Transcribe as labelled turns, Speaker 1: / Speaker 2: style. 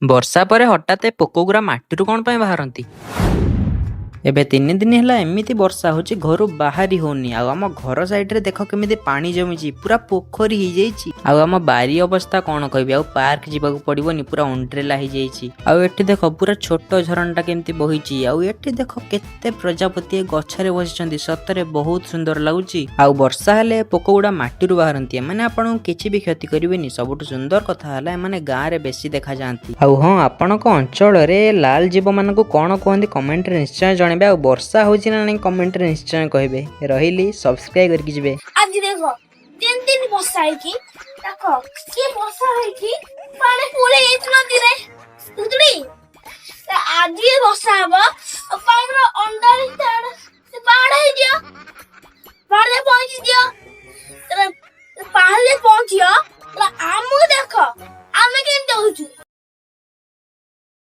Speaker 1: ବର୍ଷା ପରେ ହଠାତ୍ ଏ ପୋକଗୁରା ମାଟିରୁ କ'ଣ ପାଇଁ ବାହାରନ୍ତି? ଏବେ 3 ଦିନ ହେଲା ଏମିତି ବର୍ଷା ହଉଛି, ଘରୁ ବାହାରି ହଉନି। ଆଉ ଆମ ଘର ସାଇଡରେ ଦେଖ କେମିତି ପାଣି ଜମିଛି, ପୁରା ପୋଖରୀ ହେଇଯାଇଛି। ଆଉ ଆମ ବାରି ଅବସ୍ଥା କ'ଣ କହିବି, ଆଉ ପାର୍କ ଯିବାକୁ ପଡିବନି, ପୁରା ଅଣ୍ଡ୍ରେଲା ହେଇଯାଇଛି। ଆଉ ଏଠି ଦେଖ ପୁରା ଛୋଟ ଝରଣାଟା କେମିତି ବହିଛି। ଆଉ ଏଠି ଦେଖ କେତେ ପ୍ରଜାପତି ଏ ଗଛରେ ବସିଛନ୍ତି, ସତରେ ବହୁତ ସୁନ୍ଦର ଲାଗୁଛି। ଆଉ ବର୍ଷା ହେଲେ ପୋକ ଗୁଡା ମାଟିରୁ ବାହାରନ୍ତି, ଏମାନେ ଆପଣଙ୍କୁ କିଛି ବି କ୍ଷତି କରିବେନି। ସବୁଠୁ ସୁନ୍ଦର କଥା ହେଲା ଏମାନେ ଗାଁରେ ବେଶୀ ଦେଖାଯାଆନ୍ତି। ଆଉ ହଁ, ଆପଣଙ୍କ ଅଞ୍ଚଳରେ ଲାଲ ଜୀବ ମାନଙ୍କୁ କ'ଣ କୁହନ୍ତି କମେଣ୍ଟରେ ନିଶ୍ଚୟ ଜଣେଇବେ। ଆଉ ବର୍ଷା ହଉଛି ନା ନାଇଁ କମେଣ୍ଟରେ ନିଶ୍ଚୟ କହିବେ। ରହିଲି, ସବସ୍କ୍ରାଇବ କରିକି ଯିବେ।
Speaker 2: ଆଜି ଦେଖ 3 ଦିନ ବର୍ଷା ହେଇକି, ଦେଖ କି ବର୍ଷା ହେଇକି ପାଣି ପୁରୀ ହେଇଛି ନଦୀରେ।